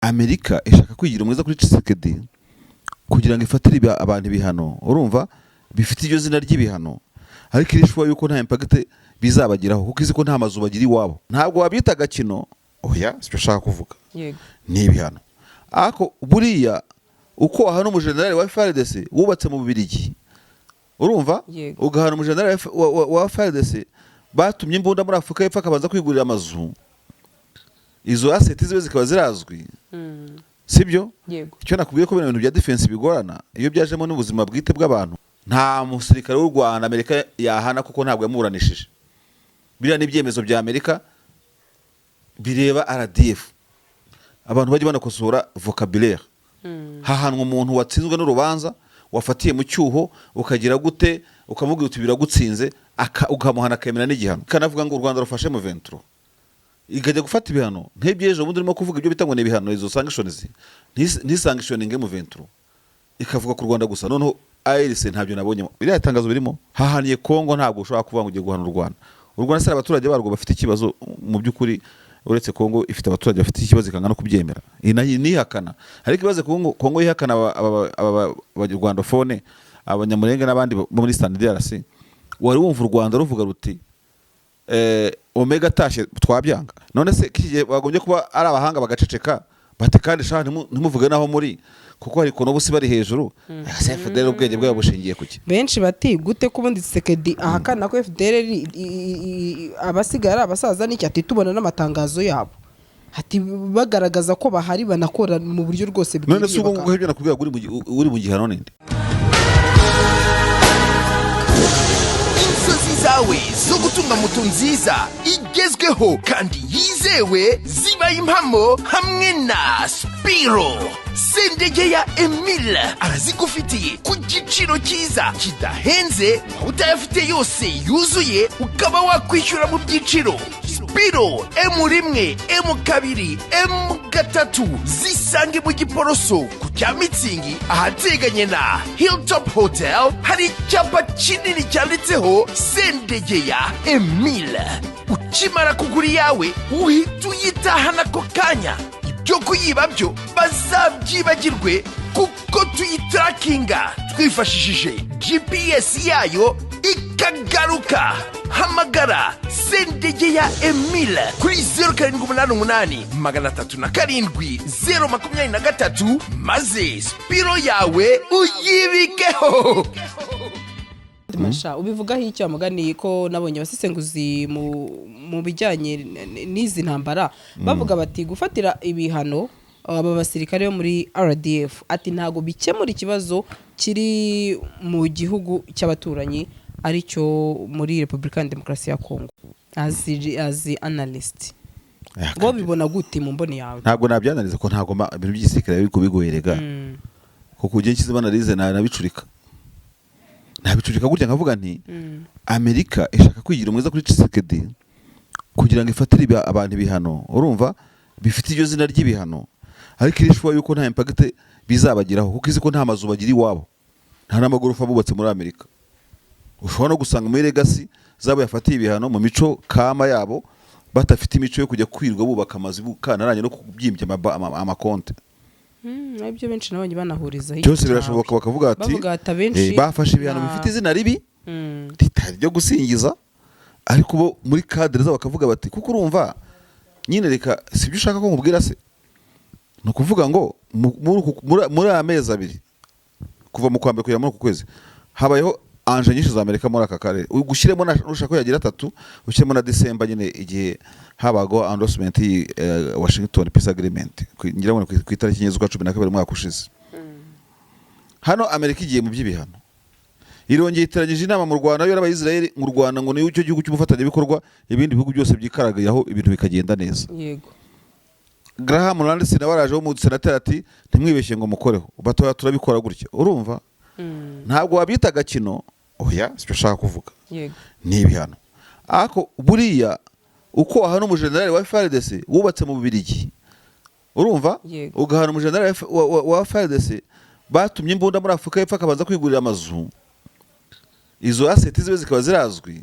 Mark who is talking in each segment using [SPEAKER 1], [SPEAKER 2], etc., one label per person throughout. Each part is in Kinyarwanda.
[SPEAKER 1] Amerika ishaka kwigira umwiza kuri Tshisekedi kugira ngo ifatire abantu ibihano, urumva bifite iryo zina ry'ibihano, ariko irishwa yuko nta impact bizabagiraho kuko izi ko nta mazu bagira iwabo. Ntabwo wabyita agakino, oya sicyo shaka kuvuga,
[SPEAKER 2] yego
[SPEAKER 1] ni ibihano. Ako buriya uko ahana umujenerali wa FARDC wubatse mu Bubiligi, urumva ugahana umujenerali wa FARDC batumye imbunda muri Afrika y'Epfo akabanza kwigurira amazu, izo asset zibe zikaba zirazwi. Sibyo? Icyo nakubwiye ko ibintu bya defense bigorana iyo byajemo n'ubuzima bwite bw'abantu. Nta musirikare w'u Rwanda Amerika yahana kuko ntabwo yamuburanishije. Biriya n'ibyemezo bya Amerika bireba RDF. Abantu bajye banakosora vocabulaire. Hahanwa umuntu watsinzwe n'urubanza, wafatiye mu cyuho, ukagira gute, ukamubwira uti biragutsinze, ukamuhana akemera n'igihano. Kanavuga ngo u Rwanda rufashe mu 23. Igajya gufata ibihano nk'ibyejo ubundi urimo kuvuga ibyo bitangwa n'ibihano, izo sanctions ntisanctioning mu 23 ikavuga ku Rwanda gusa. Noneho ARC ntabyo nabonye iriya itangazo birimo. Hahaniye Kongo, ntabwo ushobora kuvuga ngo ugiye guhana u Rwanda. U Rwanda sara abaturage barwo bafite ikibazo mu by'ukuri, uretse Kongo ifite abaturage bafite ikibazo ikanga no kubyemera inihakana. Ariko ibaze Kongo ihakana abanyarwandofone, abanyamurenge n'abandi bo muri DRC. Wari wumva u Rwanda ruvuga ruti Omega tashe twabyanga. None se kigiye bagombye kuba ari abahanga bagaceceka bate kandi sha ntimuvuge naho muri kuko hari kono busi bari hejuru. FDL ubwenge bwabo bushingiye kuki?
[SPEAKER 2] Benshi bati gute kubundi Tshisekedi ahakana ko FDL abasigara abasaza n'iki ati tubona n'amatangazo yabo, ati bagaragaza ko bahari banakora mu buryo rwose bw'igihe.
[SPEAKER 1] None se ubwo ibyo nakubwira uri mu gihano ninde?
[SPEAKER 3] Zawe zo gutunga moto nziza igezweho kandi yizewe zibaye impamo hamwe na Spiro. Sendege ya Emile arazigufitiye ku giciro cyiza kidahenze, utayafite yose yuzuye ukaba wakwishyura mu byiciro. Spiro M1, M2, M3 zisange mu Giporoso ku cya Mitsingi ahateganye na Hilltop Hotel. Hari icyapa kinini cyanditseho Sendege ya Emile. Ukimara kugura yawe uhita uyitahana ako kanya. Ibyo kuyiba byo bazabyibagirwe kuko tuyitrakinga twifashishije GPS yayo ikagaruka. Hamagara Sendege ya Emile kuri 0788 307 maze Spiro yawe uyibikeho.
[SPEAKER 2] Masha ubivugaho icyo amugani ko nabonye abasesenguzi mu bijyanye n'izi ntambara bavuga bati gufatira ibihano aba basirikare bo muri RDF ati ntago bikemura ikibazo kiri mu gihugu cy'abaturanyi ari cyo muri Republika Demokarasi ya Kongo. As analyst bo bibona gute mu mboni yawe?
[SPEAKER 1] Ntabwo nabyananiza ko ntago ibintu by'igisirikare biri kubigoyerega kuko ugiye kize banarize nabicurika gutya nkavuga nti Amerika ishaka kwigira umwiza kuri Tshisekedi kugira ngo ifatire abantu ibihano, urumva bifite iryo zina ry'ibihano, ariko irishwa yuko nta impact bizabagiraho kuko izi ko nta mazu bagira iwabo, nta n'amagorofa bubatse muri Amerika. Ushobora no gusanga muri legacy zabo yafatiye ibihano mu mico kama yabo batafite imico yo kujya kwirwa bubaka amazu bukanaranye no kubyimbya amakonte.
[SPEAKER 2] Ibyo benshi nabonye banahuriza
[SPEAKER 1] hirya cyose birashoboka bakavuga ati bafashe ibihano bifite izina ribi ritari ryo gusingiza, ariko bo muri cadre zabo bakavuga bati kuko urumva nyine reka sibyo ushaka ko nkubwira se, no kuvuga ngo muri amezi abiri kuva mu kwambere kugera muri kwezi habayeho anje nyinshi za Amerika muri aka karere. Ugushyiremo nushaka yagira 3 ushyiremo na December nyine igihe habago endorsement Washington Peace Agreement ngira ngo ku itariki nyezwa 12 mwaka ushize. Hano Amerika igiye mu by'ibihano irongeye iteranyije inama mu Rwanda yo n'Abayisraeli mu Rwanda ngo niyo cyo gihugu cy'ubufatanye bikorwa ibindi bihugu byose byikaragayaho ibintu bikagenda neza.
[SPEAKER 2] Yego.
[SPEAKER 1] Graham Landis na waraje wo mu senateri ati ntimwibeshye ngo mukoreho batoya turabikora gutya, urumva ntabwo wabyita agakino, oya sicyo shaka kuvuga,
[SPEAKER 2] yego
[SPEAKER 1] ni ibihano. Ako buriya uko ahana umujenerali wa FARDC wubatse mu Bubiligi, urumva ugahana umujenerali wa FARDC batumye imbunda muri Afrika y'Epfo akabanza kwigurira amazu, izo asset zibe zikaba zirazwi.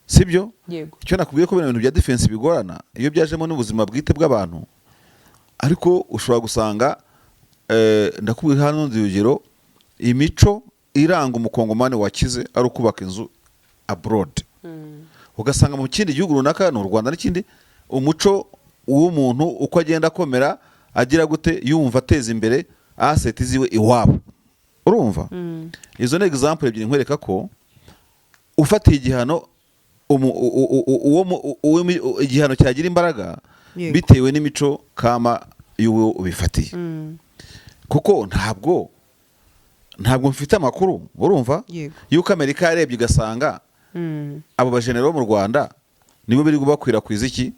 [SPEAKER 1] Sibyo?
[SPEAKER 2] Yego.
[SPEAKER 1] Icyo nakubwiye ko ibintu bya defense bigorana iyo byajemo n'ubuzima bwite bw'abantu. ariko ushobora gusanga ndakubwira hano urugero imico iranga umukongomani wakize ari ukubaka inzu abroad ugasanga mu kindi gihugu runaka no Rwanda n'ikindi umuco w'umuntu uko agenda akomera agira gute yumva ateza imbere asset ziwe iwabo urumva izo ni example ebyiri nkwereka ko ufatiye igihano igihano cyagira imbaraga bitewe n'imico kama y'uwo ubifatiye kuko ntabwo mfite amakuru urumva yuko Amerika yarebye igasanga abo bajenero bo mu Rwanda nibo biri gubakwirakwiza iki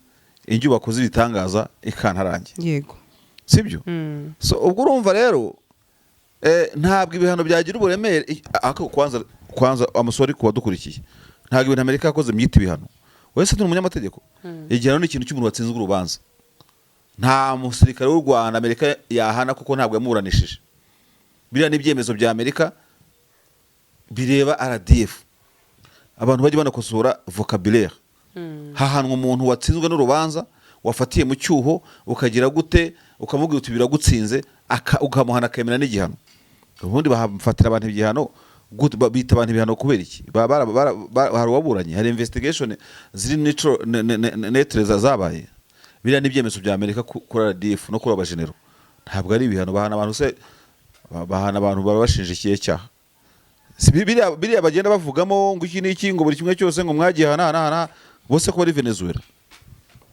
[SPEAKER 1] inyubako z'ibitangaza ikantarange
[SPEAKER 2] yego
[SPEAKER 1] sibyo so ubwo urumva rero ntabwo ibihano byagira uburemere kwanza amusori kuba dukurikiye ntabwo ibintu Amerika yakoze myita ibihano wese turi umunyamategeko igihano ni ikintu cy'umuntu watsinzwe urubanza nta musirikare w'u Rwanda Amerika yahana kuko ntabwo yamuburanishije biriya n'ibyemezo bya Amerika bireba RDF abantu bajye banakosora vocabulaire hahanwa umuntu watsinzwe n'urubanza wafatiye mu cyuho ukagira gute ukamubwira uti biragutsinze ukamuhana akemera n'igihano ubundi bafatira abantu igihano bita abantu ibihano kubera iki hari waburanye hari investigation ziri netre zabaye biriya n'ibyemezo bya Amerika kuri RDF no kuri abajenero ntabwo ari ibihano bahana abantu barabashinjikiye cyaha biriya bagenda bavugamo ngo iki n'iki ngo buri kimwe cyose ngo mwagiye hana bose ko bari Venezuela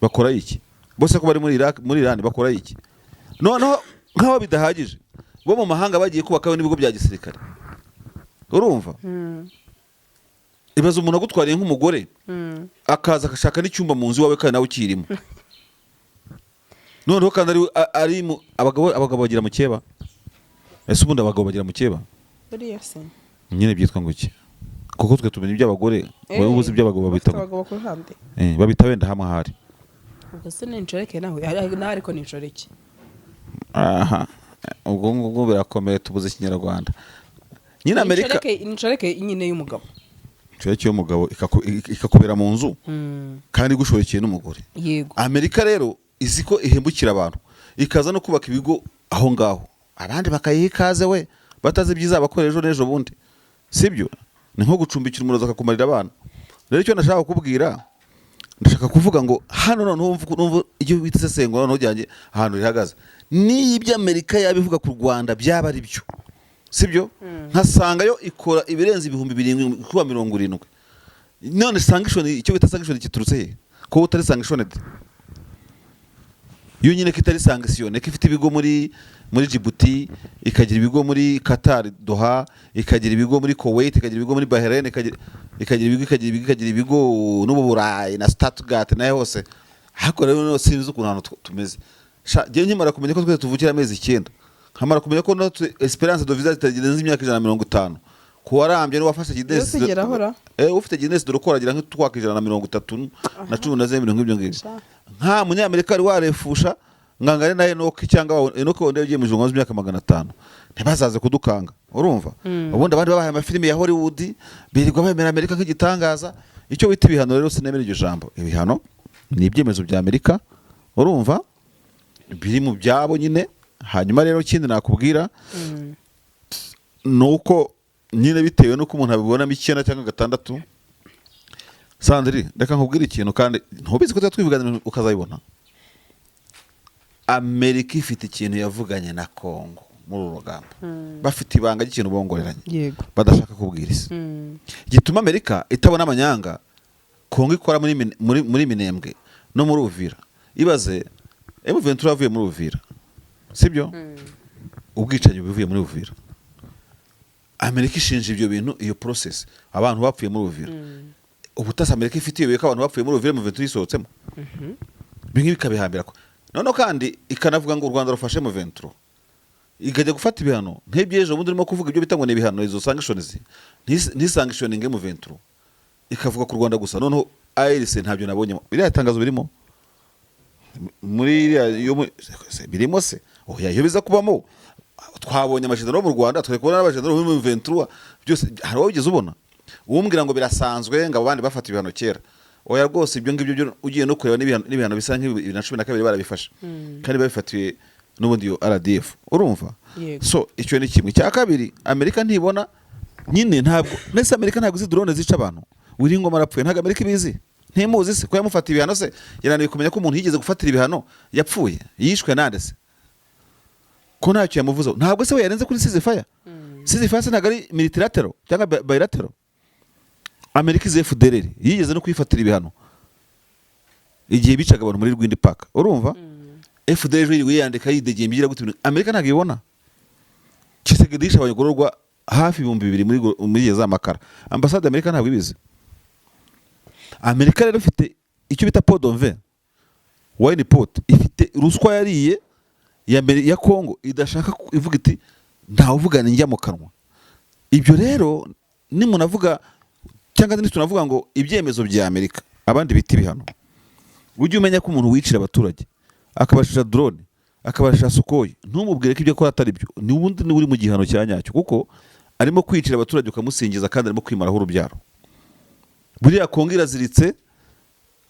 [SPEAKER 1] bakora iki bose ko bari muri Iran bakora iki noneho nk'aho bidahagije bo mu mahanga bagiye kubakaho n'ibigo bya gisirikare urumva ibaza umuntu agutwariye nk'umugore akaza agashaka n'icyumba mu nzu iwawe kandi nawe ukirimo noneho kandi ari abagabo bagira mukeba ese ubundi abagabo bagira mukeba
[SPEAKER 2] buriya se
[SPEAKER 1] nyine byitwa ngo iki kuko twe tumenya iby'abagore wowe ubuze iby'abagabo babita wenda hamwe hari
[SPEAKER 2] ubwo se n'inshoreke nawe ariko n'inshoreke
[SPEAKER 1] aha ubwo birakomeye tubuze Ikinyarwanda nyine Amerika
[SPEAKER 2] inshoreke nyine y'umugabo
[SPEAKER 1] inshoreke y'umugabo ikakubera mu nzu kandi igushorekeye n'umugore
[SPEAKER 2] yego
[SPEAKER 1] Amerika rero izi ko ihembukira abantu ikaza no kubaka ibigo aho ngaho abandi bakayiha ikaze we batazi ibyiza bakora ejo n'ejo bundi sibyo ni nko gucumbikira umurozi akakumarira abana rero icyo ndashaka kukubwira ndashaka kuvuga ngo hano numva iyo bita sesengo noneho ujyanye ahantu rihagaze n'ibyo Amerika yabivuga ku Rwanda byaba ari byo sibyo nkasanga yo ikora ibirenze 770 none sanction icyo bita sanction kiturutse he ko utari sanctioned yo nyine kitari sanction ifite ibigo muri Djibouti ikagira ibigo muri Qatar Doha ikagira ibigo muri Kuwait ikagira ibigo muri Bahrain ikagira ibigo n'ubu Burayi na Stuttgart na hose hako rero sinzi ukuntu tumeze je nkimara kumenya ko twese tuvukira amezi 9 nkamara kumenya ko Esperance de Visa zitagirenze imyaka 150 ko warambye no wafashe Guinness ufite Guinness dorokora agira nk'utwaka 130 na 10 nk'ibyo ngibyo nka munyamerika ari warefusha ngangane na Enoch cyangwa Enoch wonde yagiye mu jongo z'imyaka 500 ntibazaze kudukanga urumva ubundi abandi babaye amafilime ya Hollywood birirwa bemera Amerika nk'igitangaza icyo wita ibihano rero sinemera iryo jambo ibihano ni ibyemezo bya Amerika urumva biri mu byabo nyine hanyuma rero kindi nakubwira nuko nyine bitewe nuko umuntu abibona 9 cyangwa 6 Sandri reka nkubwira ikintu kandi ntubizi ko twivugana ukazayibona Amerika ifite ikintu yavuganye na Kongo muri urugamba bafite ibanga ry'ikintu bongoreranye
[SPEAKER 2] yego
[SPEAKER 1] badashaka kubwira isi gituma Amerika itabona amanyanga Kongo ikora muri Minembwe no muri Uvira ibaze M23 avuye muri Uvira sibyo ubwicanyi bivuye muri Uvira Amerika ishinja ibyo bintu iyo process abantu bapfuye muri Uvira ubutasa Amerika ifitiye beka abantu bapfuye muri Uvira mu 23 isohotsemo bingi bikabihambira ko none kandi ikanavuga ngo u Rwanda rufashe mu 23 igajya gufata ibihano nk'ibyejo bundi urimo kuvuga ibyo bitango ne ibihano izo sanctions ni sanctioning mu 23 ikavuga ku Rwanda gusa noneho ARC ntabyo nabonye biriya tangazo birimo muri yo birimo se oya iyo biza kubamo twabonye amashidano mu Rwanda twe kubona n'abashidano mu 23 byose hari wabigeze ubona umbwira ngo birasanzwe ngo abandi bafata ibihano kera oya rwose ibyo ngibyo ugiye no kureba n'ibihano bisa nk'ibiri barabifasha kandi babifatiye n'ubundi yo RDF urumva. So icyo ni kimwe. Cya kabiri, Amerika ntibona nyine ntabwo nese Amerika ntabwo izi drone zica abantu uri ngoma rapfuye, ntabwo Amerika ibizi, ntimuzi se ko yamufata ibihano se, yananiwe kumenya ko umuntu yigeze gufatira ibihano yapfuye yishwe nande se ko ntacyo yamuvuzeho. Ntabwo se we yarenze kuri ceasefire. Ceasefire se ntabwo ari multilateral cyangwa bilateral. Amerika izi FDLR yigeze no kwifatira ibihano igihe bicaga abantu muri Rwindi Park urumva. FDLR yiyandika yidegeye imbigira gute, Amerika ntabwo ibona. Tshisekedi abanyagororwa hafi 2,000 muri za makara. Ambasade Amerika ntabwo ibizi. Amerika rero ifite icyo bita Port d'Envers wine port, ifite ruswa yariye ya Kongo idashaka ivuga iti ntawe uvugana njya mu kanwa. Ibyo rero ni munavuga cyangwa ni tunavuga ngo ibyemezo bya Amerika abandi biti bihano, ujye umenya ko umuntu wicira abaturage akabashisha drone akabashisha Sukhoi, ntumubwire ko ibyo akora atari byo, ni wundi ni uri mu gihano cya nyacyo, kuko arimo kwicira abaturage ukamusingiza kandi arimo kwimaraho urubyaro. Buriya Kongo iraziritse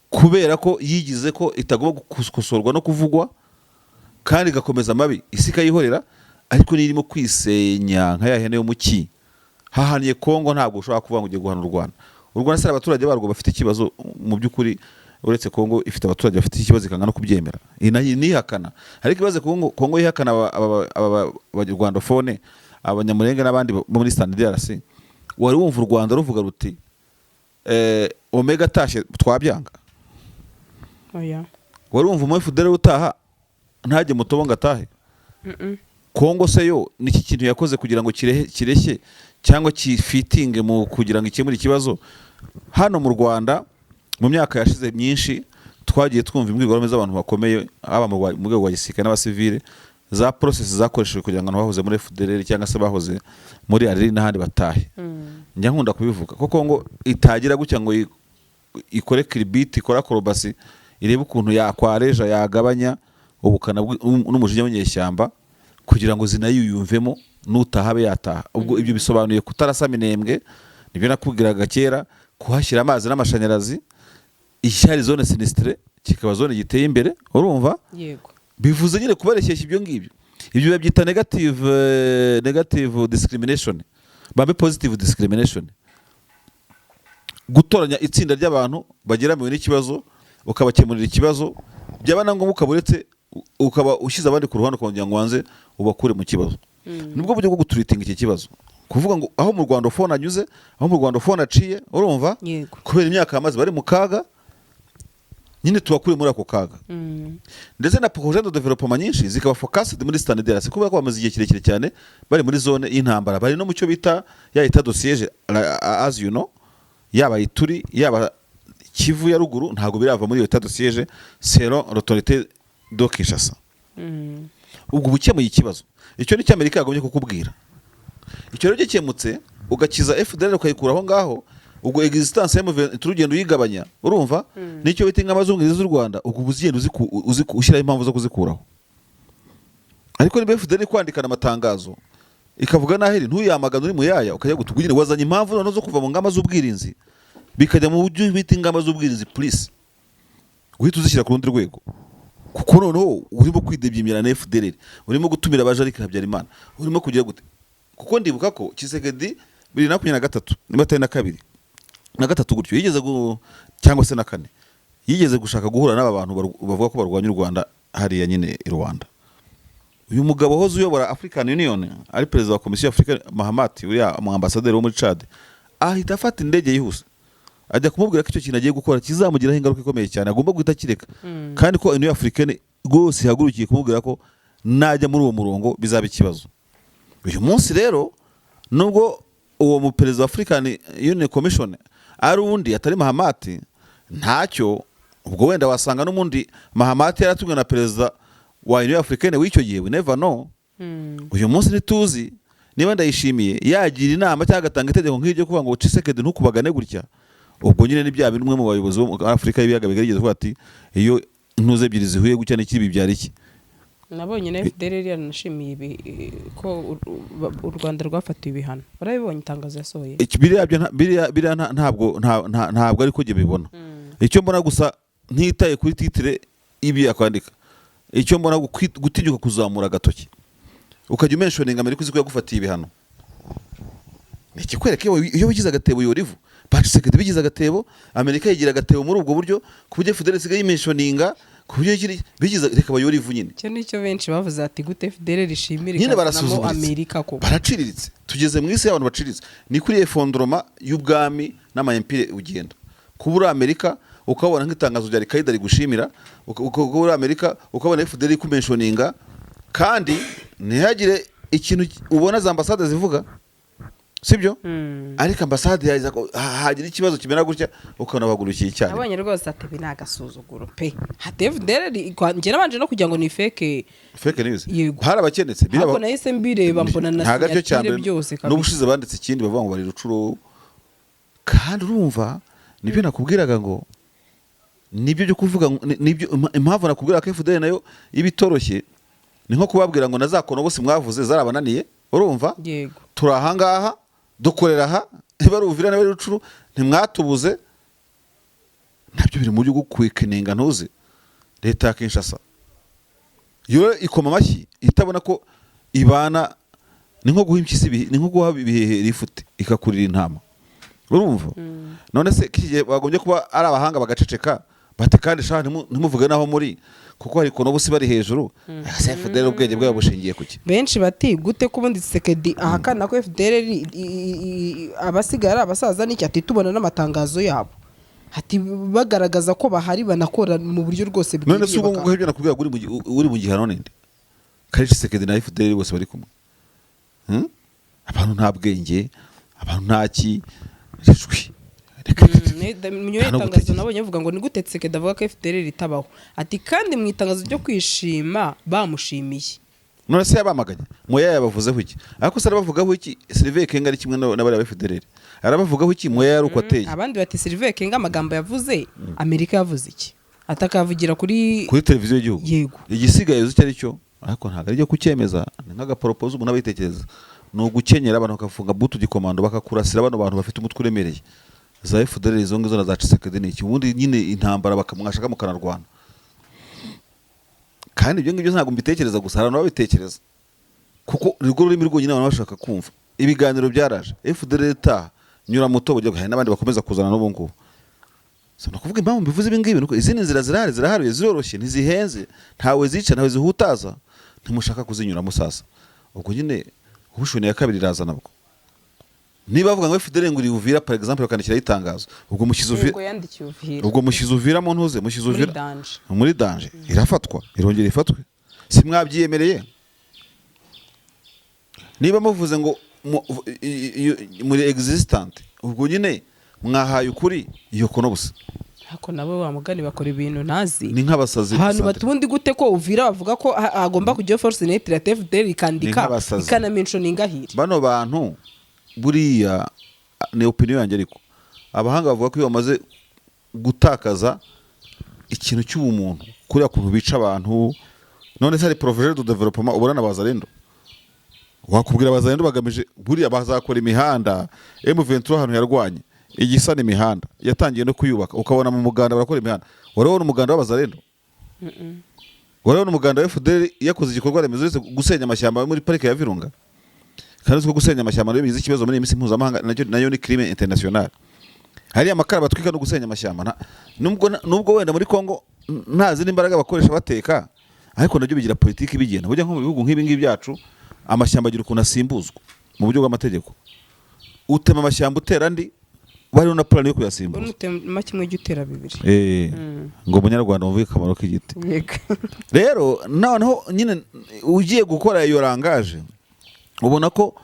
[SPEAKER 1] kubera ko yigize ko itagomba gukosorwa no kuvugwa kandi igakomeza amabi isi ikayihorera, ariko nirimo kwisenya nka yahene yo muki hahaniye Kongo. Ntabwo ushobora kuvuga ngo ugiye guhana u Rwanda. U Rwanda se abaturage barwo bafite ikibazo mu by'ukuri, uretse Kongo ifite abaturage bafite ikibazo ikanga no kubyemera inihakana. Ariko ibaze Kongo yihakana abanyarwandofone abanyamurenge n'abandi bo muri Stand DRC, wari wumva u Rwanda ruvuga ruti Omega tashe twabyanga?
[SPEAKER 2] Oya.
[SPEAKER 1] Wari wumva mu FDL utaha ntajye mutobo ngatahe? Kongo se yo niki kintu yakoze kugira ngo kireshye cyangwa kifitinge mu kugira ngo ikemure ikibazo? Hano mu Rwanda mu myaka yashize myinshi twagiye twumva imbwirwaruhame z'abantu bakomeye aba mu rwego rwa gisirikare n'abasivile, za process zakoreshejwe kugira ngo bahoze muri FDL cyangwa se bahoze muri ARRI n'ahandi batahe. Njya nkunda kubivuga ko Kongo itagira gutya ngo ikore kiribiti, ikora korobasi, irebe ukuntu yakwareja yagabanya ubukana n'umujinya w'inyeshyamba kugira ngo zinayiyumvemo nutahabe yataha. Ubwo ibyo bisobanuye kutarasa minembwe, nibyo nakubwiraga kera, kuhashyira amazi n'amashanyarazi, ishyari zone sinistre kikaba zone giteye imbere urumva.
[SPEAKER 2] Yego.
[SPEAKER 1] Bivuze nyine kubareshyeshya ibyo ngibyo. Ibyo babyita negative discrimination, bambe positive discrimination. Gutoranya itsinda ry'abantu bageramiwe n'ikibazo ukabakemurira ikibazo, byaba nango mukaburetse ukaba ushize abandi ku ruhande kugira ngo wanze ubakure mu kibazo. Nubwo buryo bwo guturitinga iki kibazo, kuvuga ngo aho mu Rwanda phone anyuze, aho mu Rwanda phone aciye urumva, kubera imyaka amaze bari mu kaga nyine tubakure muri ako kaga. Ndetse na projet de développement nyinshi zikaba focused muri Stand DRC kubera ko bamaze igihe kirekire cyane bari muri zone y'intambara, bari no mu cyo bita ya état de siège as you know, yaba Ituri yaba Kivu ya ruguru ntago birava muri état de siège selon l'autorité de Kinshasa. Ubwo bukemuye ikibazo icyo ni cy'Amerika yagomye kukubwira. Icyo rero gikemutse ugakiza FDL ukayikuraho ngaho, ubwo existence ya turugendo yigabanya urumva, nicyo bita nk'amazungirizo z'u Rwanda, ubwo buzigenda ushyiraho impamvu zo kuzikuraho. Ariko ni FDL kwandikana amatangazo ikavuga naheri ntuyamagana uri mu yaya ukajya gutugugire wazanye impamvu noneho zo kuva mu ngamba z'ubwirinzi bikajya mu buryo bita ingamba z'ubwirinzi police, uhita uzishyira ku rundi rwego, kuko noneho urimo kwidebyimira na FDL, urimo gutumira abajarika Habyarimana, urimo kugira gute. Kuko ndibuka ko Tshisekedi 2023 niba atari na 2 na 3 gutyo yigeze cyangwa se na 4 yigeze gushaka guhura n'aba bantu bavuga ko barwanya u Rwanda hariya nyine i Rwanda. Uyu mugabo hoze uyobora African Union ari president wa Komisiyo Afrika Mahamat, uriya mu ambassadeur wo muri Chad, ahita afata indege yihuse ajya kumubwira ko icyo kintu agiye gukora kizamugiraho ingaruka ikomeye cyane, agomba guhita kireka, kandi ko Union Africaine rwose ihagurukiye kumubwira ko najya muri uwo murongo bizaba ikibazo. Uyu munsi rero nubwo uwo mu president wa African Union Commission ari undi atari Mahamat, ntacyo ubwo wenda wasanga n'umundi Mahamat yaratumwe na president wa Union Africaine w'icyo gihe, we never know. Uyu munsi ntituzi niba Ndayishimiye yagira inama cyangwa agatanga itegeko nk'iryo kuvuga ngo Tshisekedi ntukubagane gutya. Ubwo nyine n'ibya bimwe mu bayobozi bo Afrika y'ibiyaga bigeze kuvuga ati iyo ntuze ebyiri zihuye gutya n'ikibi byari iki.
[SPEAKER 2] Nabonye na FDL yanashimiye ko u Rwanda rwafatiwe ibihano. Barabibonye itangazo yasohoye.
[SPEAKER 1] Biriya ntabwo ariko jye bibona. icyo mbona gusa ntitaye kuri titire ibi yakwandika, icyo mbona gutinyuka kuzamura agatoki ukajya umentioninga Amerika uzi ko yagufatiye ibihano, nikikwereka iyo wigize agatebo yorivu Tshisekedi bigize agatebo, Amerika yigira agatebo muri ubwo buryo ku buryo FDL isigaye yimentioninga ku buryo bigize reka bayorivu nyine.
[SPEAKER 2] Cyo nicyo benshi bavuze ati gute FDL rishimira
[SPEAKER 1] nyine barasuzuguritse
[SPEAKER 2] Amerika ko
[SPEAKER 1] baraciriritse, tugeze mu isi y'abantu baciriritse, ni kuri efondroma y'ubwami n'amayempire ugenda kubura Amerika ukabona nk'itangazo rya Al-Qaeda rigushimira, ukabura Amerika ukabona FDL kumentioninga, kandi ntihagire ikintu ubona za ambasade zivuga, sibyo? Ariko ambasade yaza hagira ikibazo kimera gutya ukabona bagurukiye cyane.
[SPEAKER 2] Abanye rwose ati binagasuzuguro pe. Hate FDL nje nabanje no kugira ngo ni fake
[SPEAKER 1] news. Hari abakenetse
[SPEAKER 2] biraba. Nako nahise mbireba mbona nasinyatire byose
[SPEAKER 1] kabisa. N'ubushize banditse ikindi bavuga ngo bari rucuro. Kandi urumva nibyo nakubwiraga ngo nibyo byo kuvuga nibyo impamvu nakubwira ko FDL nayo ibitoroshye ni nko kubabwira ngo nazakono bose mwavuze zarabananiye, urumva?
[SPEAKER 2] Yego.
[SPEAKER 1] Turahangaha dukorera aha baruvira na barucuru ntimwatubuze, nabyo biri mu byo gukwikininga ntuze leta ya Kinshasa yo ikoma amashyi itabona ko ibana ni nko guha impyisi ni nko guha ibihe rifute ikakurira intama, urumva? None se kigiye bagombye kuba ari abahanga bagaceceka bate kandi sha ntimuvuge naho muri kuko hari kono busi bari hejuru FDL ubwenge bwabo bushingiye kuki
[SPEAKER 2] benshi bati gute kubundi Tshisekedi ahakana ko FDL abasigara abasaza n'iki ati tubona n'amatangazo yabo ati bagaragaza ko bahari banakora mu buryo rwose
[SPEAKER 1] bw'igihe. None se ubwo ngo ibyo nakubwira uri mu gihano ninde kandi Tshisekedi na FDL bose bari kumwe, abantu nta bwenge, abantu ntaki rishwi
[SPEAKER 2] Mnyo itangazo nabonye avuga ngo ni gute Tshisekedi avuga ko FDL ritabaho ati kandi mu itangazo ryo kwishima bamushimiye.
[SPEAKER 1] None se yabamaganye moya yabavuzeho iki? Ariko se arabavugaho iki? Sylvain Kenga ari kimwe n'abari ba FDL arabavugaho iki? Moya yari uko ateye.
[SPEAKER 2] Abandi bati Sylvain Kenga amagambo yavuze Amerika yavuze iki? Atakavugira kuri
[SPEAKER 1] televiziyo y'igihugu.
[SPEAKER 2] Yego.
[SPEAKER 1] Igisigaye uzi cyari cyo ariko ntago ari cyo kucyemeza, ni nk'agapropose umuntu abitekereza. No gukenyera abantu bakafunga butu gikomando bakakurasira bano bantu bafite umutwe uremereye. Za FDL izo ngizo na za Tshisekedi n'iki ubundi nyine intambara bakamwashaka mu kanarwana. Kandi ibyo ngibyo ntabwo mbitekereza gusa abantu babitekereza kuko nirwo rurimi rwonyine abantu bashaka kumva. Ibiganiro byaraje FDL ta nyura muto bujye hari n'abandi bakomeza kuzana n'ubu ngubu. Sano kuvuga impamvu mbivuze ibi ngibi nuko izindi nzira ziraharuye ziroroshye ntizihenze ntawe zica ntawe zihutaza ntimushaka kuzinyura musasa. Ubwo nyine ubushone ya kabiri iraza nabwo. Niba bavuga ngo FDL ngo uvira par exemple bakandikira itangazo ubwo mushize uvira mu ntuze mushize uvira muri danger irafatwa irongera ifatwe si mwabyiyemereye. Niba muvuze ngo muri existant ubwo nyine mwahaye ukuri iyo kono busa
[SPEAKER 2] hako nabo bamugani bakora ibintu nazi
[SPEAKER 1] ni nk'abasazi
[SPEAKER 2] hano batubundi gute ko uvira bavuga ko agomba kujya force netre ya FDL ikandika ikana mentioninga hiri
[SPEAKER 1] bano bantu buriya ni opinion yanjye ariko abahanga bavuga ko iyo bamaze gutakaza ikintu cy'ubumuntu kuri akuntu bica abantu. None se ari projet de développement ubona n'abazarendo wakubwira abazarendo bagamije buriya bazakora imihanda M23 hano yarwanye igisa n'imihanda yatangiye no kuyubaka ukabona mu muganda barakora imihanda. Warabona umuganda w'abazarendo warabona umuganda wa FDL yakoze igikorwa remezo gusenya amashyamba muri parike ya Virunga kandi uzwo gusenya amashyamba bigize ikibazo muri imisi mpuzamahanga nayo ni crime international. Hari amakara batwika no gusenya amashyamba nubwo wenda muri Kongo ntazi n'imbaraga bakoresha bateka ariko nabyo bigira politiki bigenda burya nko mu bihugu nk'ibi ngibi byacu amashyamba agira ukuntu asimbuzwa mu buryo bw'amategeko. Utema amashyamba utera andi bari na plan yo kuyasimbuza
[SPEAKER 2] utema kimwe gitera bibiri
[SPEAKER 1] ngo umunyarwanda umvuye akamaro k'igiti. Rero noneho nyine ugiye gukora iyo rangaje ubona ko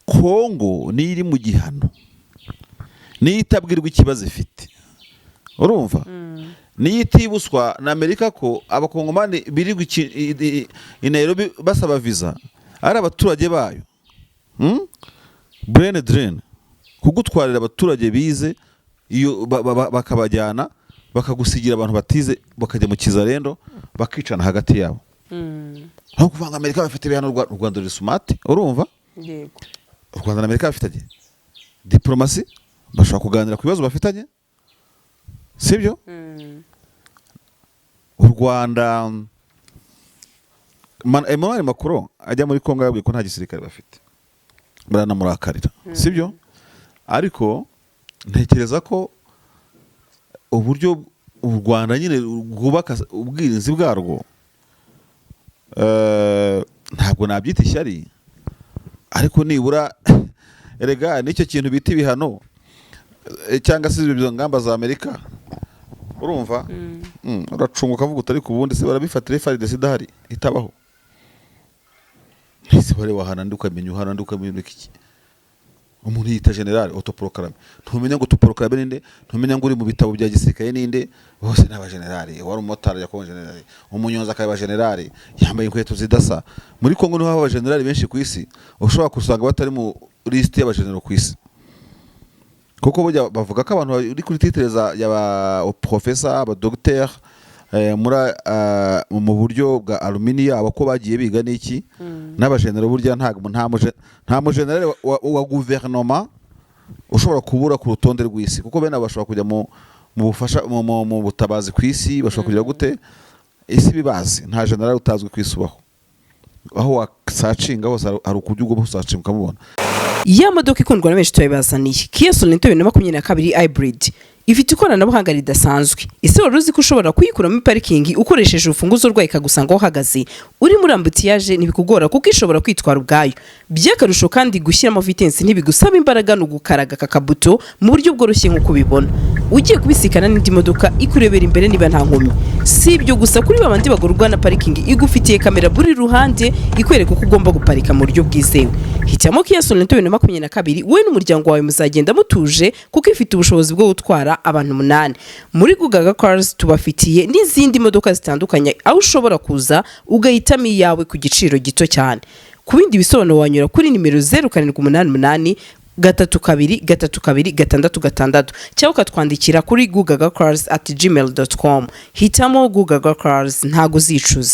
[SPEAKER 1] Kongo ni iri mu gihano ni itabwirwa ikibazo ifite, urumva? Ni itibuswa na Amerika ko abakongomani birirwa i Nairobi basaba visa ari abaturage bayo. Brain drain kugutwarira abaturage bize iyo bakabajyana bakagusigira abantu batize bakajya mu kizarendo bakicana hagati yabo. Nko kuvanga Amerika bafite ibihano u Rwanda ruri smart, urumva?
[SPEAKER 2] Yego.
[SPEAKER 1] U Rwanda na Amerika bafitanye diplomasi bashaka kuganira ku bibazo bafitanye sibyo u Rwanda Emmanuel Macron ajya muri Kongo yabwiye ko nta gisirikare bafite baranamurakarira sibyo ariko ntekereza ko uburyo u Rwanda nyine rwubaka ubwirinzi bwarwo ntabwo nabyita ishyari ariko nibura erega nicyo kintu bita ibihano cyangwa se ibyo ngamba za Amerika urumva uracunga ukavuga utari ku bundi se barabifatira FARDC idahari itabaho ese bare wahana ndukamenya uhana ndukamenya iki umuntu yita general autoproclame ntumenya ngo autoproclame ninde ntumenya ngo uri mu bitabo bya gisirikare ninde bose n'aba general wari umotari yakon general umunyonza akaba general yambaye inkweto zidasa muri Kongo niho haba general benshi ku isi ushobora kusanga batari mu list y'aba general ku isi kuko bajya bavuga ko abantu uri kuri titre y'aba professeur aba docteur mu buryo bwa aluminium abako bagiye biga niki n'abajenero burya nta mujenero wa gouvernement ushobora kubura ku rutonde rw'isi kuko bene bashobora kujya mu bufasha mu butabazi ku isi bashobora kugira gute isi bibazi nta general utazwi ku isi ubaho aho wasacinga hose hari ukujya ubwo usacinga ukamubona.
[SPEAKER 2] Ya modoka ikundwa na benshi tuyibazaniye Kia Sorento 2022 hybrid ifite ikoranabuhanga ridasanzwe. Ese wari uzi ko ushobora kuyikura muri parikingi ukoresheje urufunguzo rwayo ikagusanga aho uhagaze uri muri ambutiyaje ntibikugora kuko ishobora kwitwara ubwayo. By'akarusho kandi gushyiramo vitesse ntibigusaba imbaraga no gukaraga kakabuto mu buryo bworoshye nk'uko ubibona. Ugiye kubisikana n'indi modoka ikurebera imbere niba nta nkomyi. Si ibyo gusa kuri babandi bagorwa na parikingi igufitiye kamera buri ruhande ikwereka uko ugomba guparika mu buryo bwizewe. Hitamo Kia Sorento 2022 we n'umuryango wawe muzagenda mutuje kuko ifite ubushobozi bwo gutwara abantu 8. Muri Gugaga Cars tubafitiye n'izindi modoka zitandukanye aho ushobora kuza ugahitamo iyawe ku giciro gito cyane. Ku bindi bisobanuro wanyura kuri nimero 0788 32 cyangwa ukatwandikira kuri gugagacars@gmail.com. Hitamo Gugaga Cars ntago zicuza.